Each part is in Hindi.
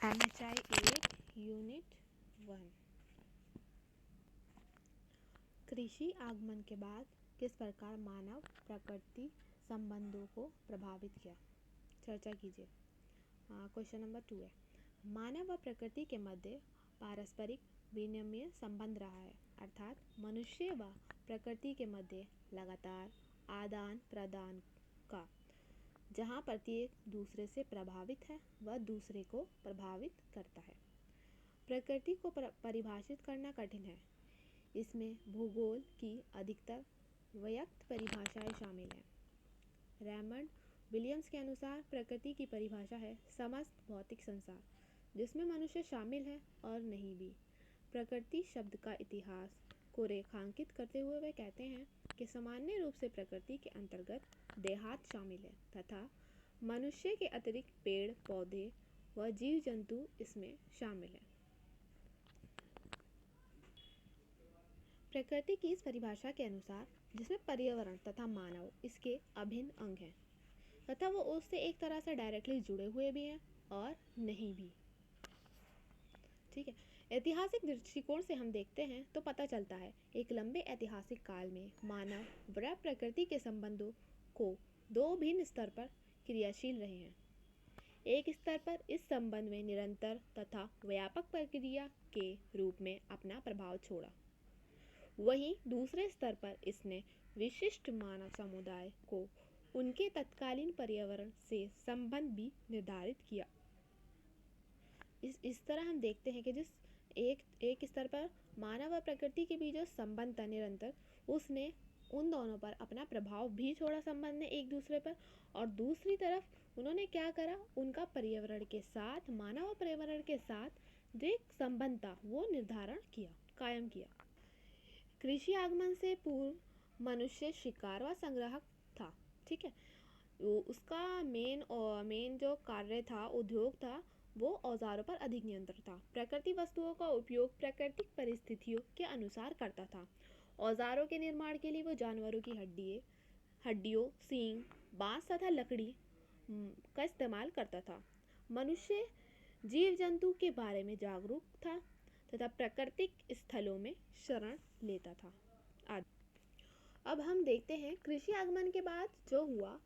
NHI 8 unit 1। कृषि आगमन के बाद किस प्रकार मानव प्रकृति संबंधों को प्रभावित किया, चर्चा कीजिए। क्वेश्चन नंबर 2 है, मानव व प्रकृति के मध्य पारस्परिक विनिमय संबंध रहा है, अर्थात मनुष्य व प्रकृति के मध्य लगातार आदान प्रदान का, जहाँ प्रत्येक दूसरे से प्रभावित है वह दूसरे को प्रभावित करता है। प्रकृति को परिभाषित करना कठिन है, इसमें भूगोल की अधिकतर व्यक्त परिभाषाएं शामिल हैं। रेमंड विलियम्स के अनुसार प्रकृति की परिभाषा है समस्त भौतिक संसार, जिसमें मनुष्य शामिल है और नहीं भी। प्रकृति शब्द का इतिहास को रेखांकित करते हुए वे कहते हैं कि सामान्य रूप से प्रकृति के अंतर्गत देहात शामिल है तथा मनुष्य के अतिरिक्त पेड़ पौधे व जीव जंतु इसमें शामिल है। प्रकृति की इस परिभाषा के अनुसार, जिसमें पर्यावरण तथा मानव इसके अभिन्न अंग हैं तथा वो उससे एक तरह से डायरेक्टली जुड़े हुए भी हैं और नहीं भी। ठीक है, ऐतिहासिक दृष्टिकोण से हम देखते हैं तो पता चलता है एक लंबे ऐतिहासिक काल में मानव व प्रकृति के संबंधों को दो भिन्न स्तर पर क्रियाशील रहे हैं। एक स्तर पर इस संबंध में निरंतर तथा व्यापक प्रक्रिया के रूप में अपना प्रभाव छोड़ा, वहीं दूसरे स्तर पर इसने विशिष्ट मानव समुदाय को उनके तत्कालीन पर्यावरण से संबंध भी निर्धारित किया। इस तरह हम देखते हैं कि जिस एक स्तर पर मानव और प्रकृति के बीच जो संबंध था निरंतर, उसने उन दोनों पर अपना प्रभाव भी छोड़ा संबंध ने एक दूसरे पर, और दूसरी तरफ उन्होंने क्या करा, उनका पर्यावरण के साथ, मानव और पर्यावरण के साथ जो एक संबंध था वो निर्धारण किया, कायम किया। कृषि आगमन से पूर्व मनुष्य शिकार व संग्राहक था। ठीक है, उसका मेन जो कार्य था, उद्योग था, वो औजारों पर अधिक नियंत्रण था। प्रकृति वस्तुओं का उपयोग प्राकृतिक परिस्थितियों के अनुसार करता था। औजारों के निर्माण के लिए वो जानवरों की हड्डियों, सींग, बांस तथा लकड़ी का इस्तेमाल करता था। मनुष्य जीव जंतु के बारे में जागरूक था तथा प्राकृतिक स्थलों में शरण लेता था आदि। अब हम देखते हैं कृषि आगमन के बाद जो हुआ,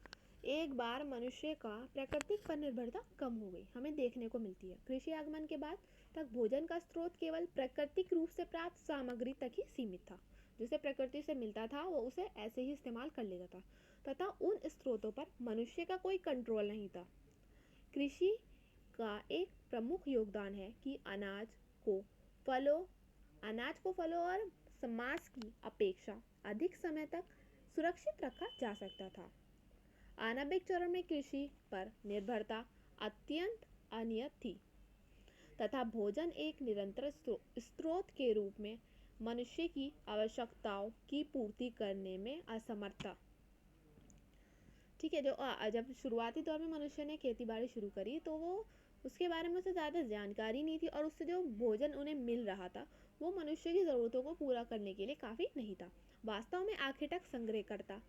एक बार मनुष्य का प्राकृतिक पर निर्भरता कम हो गई, हमें देखने को मिलती है। कृषि आगमन के बाद तक भोजन का स्रोत केवल प्राकृतिक रूप से प्राप्त सामग्री तक ही सीमित था। जिसे प्रकृति से मिलता था वो उसे ऐसे ही इस्तेमाल कर लेता था तथा उन स्रोतों पर मनुष्य का कोई कंट्रोल नहीं था। कृषि का एक प्रमुख योगदान है कि अनाज को फलों और मांस की अपेक्षा अधिक समय तक सुरक्षित रखा जा सकता था। आणविक चरण में कृषि पर निर्भरता अत्यंत अनियत थी तथा भोजन एक निरंतर स्रोत के रूप में मनुष्य की आवश्यकताओं की पूर्ति करने में असमर्थ। ठीक है, जो जब शुरुआती दौर में मनुष्य ने खेती बाड़ी शुरू करी तो वो उसके बारे में उसे ज़्यादा जानकारी नहीं थी और उससे जो भोजन उन्हें मिल रहा था वो मनुष्य की ज़रूरतों को पूरा करने के लिए काफ़ी नहीं था। वास्तव में आखिर तक संग्रहकर्ता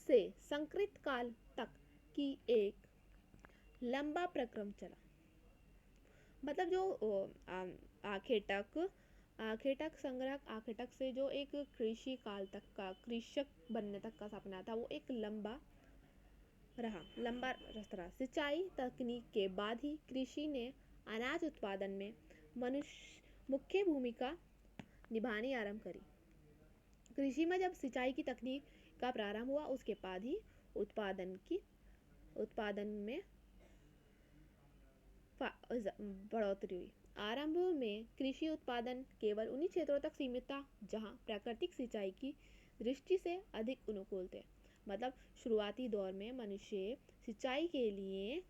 से संकृत काल तक की एक लंबा प्रक्रम चला। मतलब जो आखिर तक से जो एक कृषि काल तक का कृषक बनने तक का सपना था वो एक लंबा रास्ता। सिंचाई तकनीक के बाद ही कृषि ने अनाज उत्पादन में मुख्य भूमिका निभानी आरंभ करी। कृषि में जब सिंचाई की तकनीक का प्रारंभ हुआ उसके बाद ही उत्पादन में बढ़ोतरी हुई। आरंभ में कृषि उत्पादन केवल उन्हीं क्षेत्रों तक सीमित था जहां प्राकृतिक सिंचाई की दृष्टि से अधिक अनुकूल थे। मतलब शुरुआती दौर में मनुष्य सिंचाई के लिए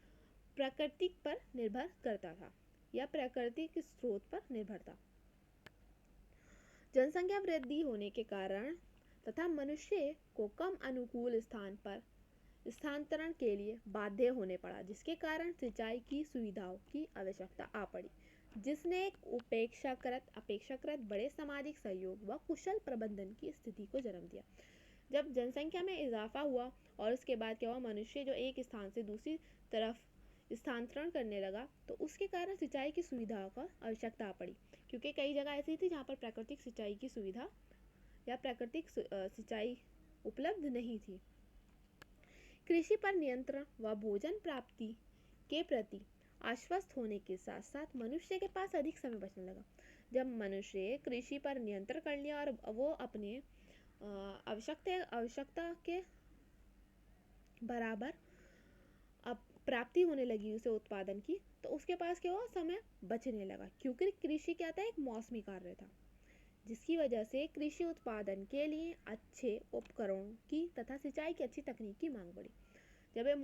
प्राकृतिक पर निर्भर करता था या प्राकृतिक स्रोत पर निर्भर था। जनसंख्या वृद्धि होने के कारण तथा मनुष्य को कम अनुकूल स्थान पर स्थानांतरण के लिए बाध्य होने पड़ा, जिसके कारण सिंचाई की सुविधाओं की आवश्यकता आ पड़ी, जिसने एक अपेक्षाकृत बड़े सामाजिक सहयोग व कुशल प्रबंधन की स्थिति को जन्म दिया। जब जनसंख्या में इजाफा हुआ और उसके बाद क्या हुआ, मनुष्य जो एक स्थान से दूसरी तरफ स्थानांतरण करने लगा तो उसके कारण सिंचाई की सुविधाओं का आवश्यकता पड़ी, क्योंकि कई जगह ऐसी थी जहाँ पर प्राकृतिक सिंचाई की सुविधा या प्राकृतिक सिंचाई उपलब्ध नहीं थी। कृषि पर नियंत्रण व भोजन प्राप्ति के प्रति आश्वस्त होने के साथ साथ मनुष्य के पास अधिक समय बचने लगा। जब मनुष्य कृषि पर नियंत्रण कर लिया और वो अपने आवश्यकता के बराबर अब प्राप्ति होने लगी उसे उत्पादन की, तो उसके पास क्या हुआ, समय बचने लगा, क्योंकि कृषि क्या था, एक मौसमी कार्य था, जिसकी वजह से कृषि उत्पादन के लिए अच्छे उपकरणों की तथा सिंचाई की अच्छी तकनीक की मांग बढ़ी। जब ये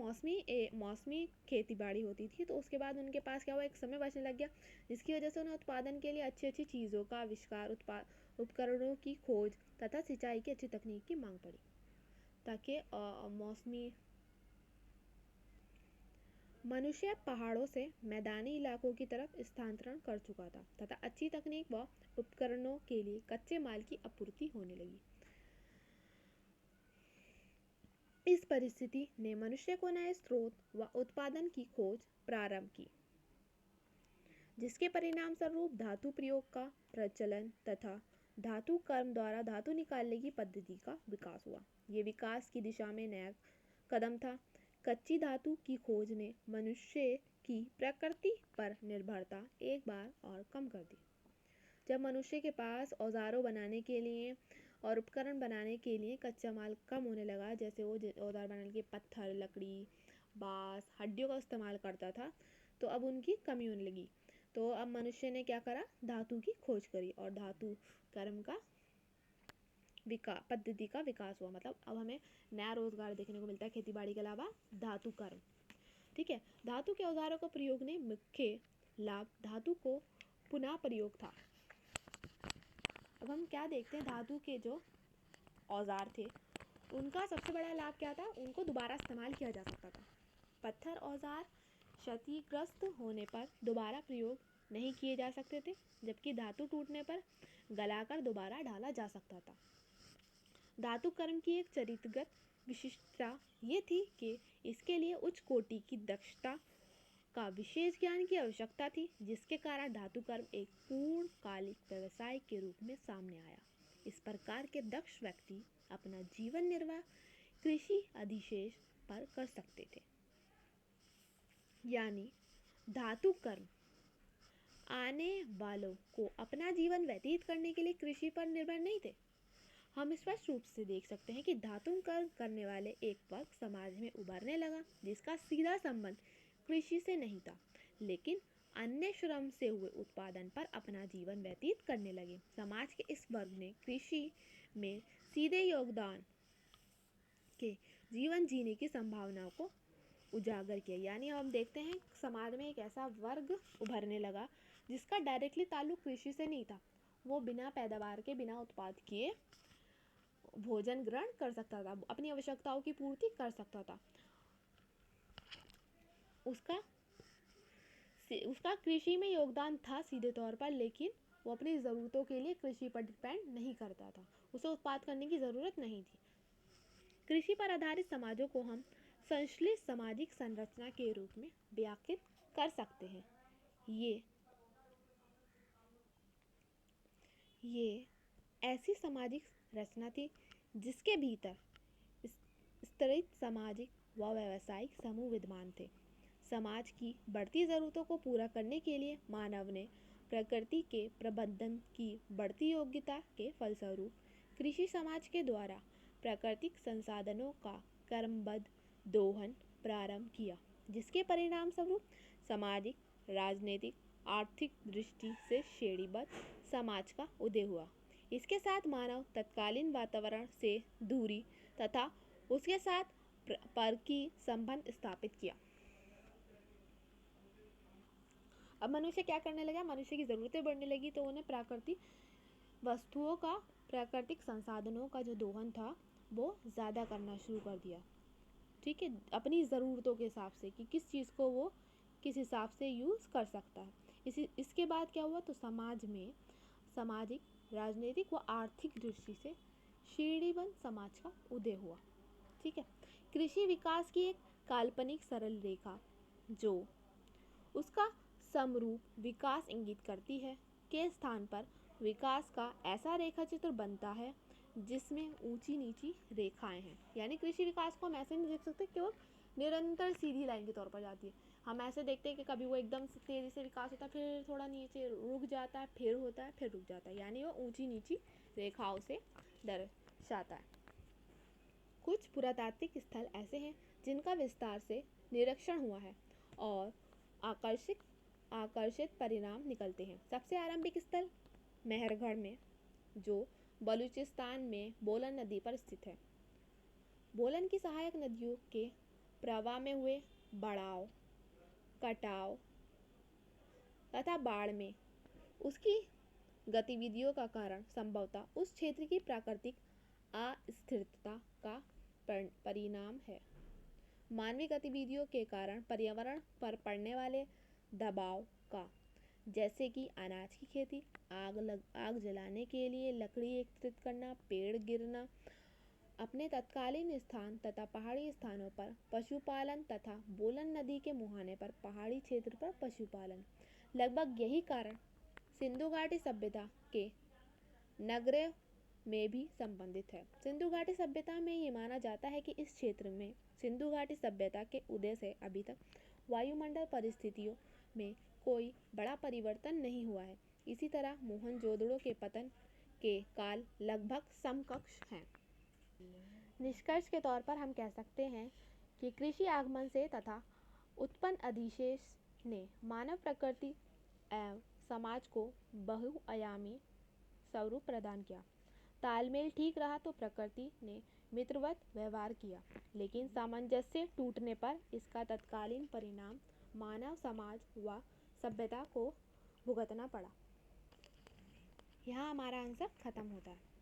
मौसमी खेती बाड़ी होती थी तो उसके बाद उनके पास क्या हुआ, एक समय बचने लग गया, जिसकी वजह से उन्हें उत्पादन के लिए अच्छी अच्छी चीज़ों का आविष्कार, उपकरणों की खोज तथा सिंचाई की अच्छी तकनीक की मांग पड़ी, ताकि मौसमी मनुष्य पहाड़ों से मैदानी इलाकों की तरफ स्थानांतरण कर चुका था तथा अच्छी तकनीक व उपकरणों के लिए कच्चे माल की आपूर्ति होने लगी। इस परिस्थिति ने मनुष्य को नए स्रोत व उत्पादन की खोज प्रारंभ की, जिसके परिणाम स्वरूप धातु प्रयोग का प्रचलन तथा धातु कर्म द्वारा धातु निकालने की पद्धति का विकास हुआ। ये विकास की दिशा में नया कदम था। कच्ची धातु की खोज ने मनुष्य की प्रकृति पर निर्भरता एक बार और कम कर दी। जब मनुष्य के पास औजारों बनाने के लिए और उपकरण बनाने के लिए कच्चा माल कम होने लगा, जैसे वो औजार बनाने के पत्थर, लकड़ी, बांस, हड्डियों का इस्तेमाल करता था, तो अब उनकी कमी होने लगी। तो अब मनुष्य ने क्या करा, धातु की खोज करी और धातु कर्म का पद्धति का विकास हुआ। मतलब अब हमें नया रोजगार देखने को मिलता है खेती बाड़ी के अलावा, धातु कर्म। ठीक है, धातु के औजारों का प्रयोग ने मुख्य लाभ धातु को पुनः प्रयोग था। अब हम क्या देखते हैं, धातु के जो औजार थे उनका सबसे बड़ा लाभ क्या था, उनको दोबारा इस्तेमाल किया जा सकता था। पत्थर औजार क्षतिग्रस्त होने पर दोबारा प्रयोग नहीं किए जा सकते थे, जबकि धातु टूटने पर गलाकर दोबारा ढाला जा सकता था। धातु कर्म की एक चरित्रगत विशिष्टता ये थी कि इसके लिए उच्च कोटि की दक्षता का विशेष ज्ञान की आवश्यकता थी, जिसके कारण धातु कर्म एक पूर्णकालिक व्यवसाय के रूप में सामने आया। इस प्रकार के दक्ष व्यक्ति अपना जीवन निर्वाह कृषि अधिशेष पर कर सकते थे। यानी धातु कर्म आने वालों को अपना जीवन व्यतीत करने के लिए कृषि पर निर्भर नहीं थे। हम स्पष्ट रूप से देख सकते हैं कि धातु कर्म करने वाले एक वर्ग समाज में उभरने लगा, जिसका सीधा संबंध कृषि से नहीं था, लेकिन अन्य श्रम से हुए उत्पादन पर अपना जीवन व्यतीत करने लगे। समाज के इस वर्ग ने कृषि में सीधे योगदान के जीवन जीने की संभावनाओं को उजागर किया। यानी हम देखते हैं समाज में एक ऐसा वर्ग उभरने लगा जिसका डायरेक्टली ताल्लुक कृषि से नहीं था, वो बिना पैदावार के, बिना उत्पाद किए भोजन ग्रहण कर सकता था, अपनी आवश्यकताओं की पूर्ति कर सकता था। उसका कृषि में योगदान था सीधे तौर पर, लेकिन वो अपनी ज़रूरतों के लिए कृषि पर डिपेंड नहीं करता था, उसे उत्पाद करने की ज़रूरत नहीं थी। कृषि पर आधारित समाजों को हम संश्लिष्ट सामाजिक संरचना के रूप में व्याख्यायित कर सकते हैं। ये ऐसी सामाजिक रचना थी जिसके भीतर स्तरित सामाजिक व व्यावसायिक समूह विद्यमान थे। समाज की बढ़ती ज़रूरतों को पूरा करने के लिए मानव ने प्रकृति के प्रबंधन की बढ़ती योग्यता के फलस्वरूप कृषि समाज के द्वारा प्राकृतिक संसाधनों का क्रमबद्ध दोहन प्रारंभ किया, जिसके परिणाम स्वरूप सामाजिक, राजनीतिक, आर्थिक दृष्टि से श्रेणीबद्ध समाज का उदय हुआ। इसके साथ मानव तत्कालीन वातावरण से दूरी तथा उसके साथ परकीय संबंध स्थापित किया। अब मनुष्य क्या करने लगा, मनुष्य की ज़रूरतें बढ़ने लगी, तो उन्हें प्राकृतिक वस्तुओं का, प्राकृतिक संसाधनों का जो दोहन था वो ज़्यादा करना शुरू कर दिया। ठीक है, अपनी ज़रूरतों के हिसाब से कि किस चीज़ को वो किस हिसाब से यूज़ कर सकता है। इसके बाद क्या हुआ, तो समाज में सामाजिक, राजनीतिक व आर्थिक दृष्टि से श्रेणीबद्ध समाज का उदय हुआ। ठीक है, कृषि विकास की एक काल्पनिक सरल रेखा जो उसका समरूप विकास इंगित करती है के स्थान पर विकास का ऐसा रेखा चित्र बनता है जिसमें ऊंची नीची रेखाएं हैं। यानी कृषि विकास को हम ऐसे नहीं देख सकते कि वो निरंतर सीधी लाइन के तौर पर जाती है। हम ऐसे देखते हैं कि कभी वो एकदम तेजी से विकास होता है, फिर थोड़ा नीचे रुक जाता है, फिर होता है, फिर रुक जाता है, यानी वो ऊंची नीची रेखाओं से दर्शाता है। कुछ पुरातात्विक स्थल ऐसे हैं जिनका विस्तार से निरीक्षण हुआ है और आकर्षित परिणाम निकलते हैं। सबसे आरंभिक स्थल मेहरगढ़ में, जो बलूचिस्तान में बोलन नदी पर स्थित है। बोलन की सहायक नदियों के प्रवाह में हुए बढ़ाव, कटाव तथा बाढ़ में उसकी गतिविधियों का कारण संभवतः उस क्षेत्र की प्राकृतिक अस्थिरता का परिणाम है। मानवीय गतिविधियों के कारण पर्यावरण पर पड़ने वाले दबाव का, जैसे कि अनाज की खेती, आग जलाने के लिए लकड़ी एकत्रित करना, पेड़ गिरना, अपने तत्कालीन स्थान तथा पहाड़ी स्थानों पर पशुपालन तथा बोलन नदी के मुहाने पर पहाड़ी क्षेत्र पर पशुपालन, लगभग यही कारण सिंधु घाटी सभ्यता के नगरों में भी संबंधित है। सिंधु घाटी सभ्यता में ये माना जाता है कि इस क्षेत्र में सिंधु घाटी सभ्यता के उदय से अभी तक वायुमंडल परिस्थितियों में कोई बड़ा परिवर्तन नहीं हुआ है। इसी तरह मोहनजोदड़ो के पतन के काल लगभग समकक्ष हैं। निष्कर्ष के तौर पर हम कह सकते हैं कि कृषि आगमन से तथा उत्पन्न अधिशेष ने मानव प्रकृति एवं समाज को बहुआयामी स्वरूप प्रदान किया। तालमेल ठीक रहा तो प्रकृति ने मित्रवत व्यवहार किया, लेकिन सामंजस्य टूटने पर इसका तत्कालीन परिणाम मानव समाज व सभ्यता को भुगतना पड़ा। यहाँ हमारा आंसर खत्म होता है।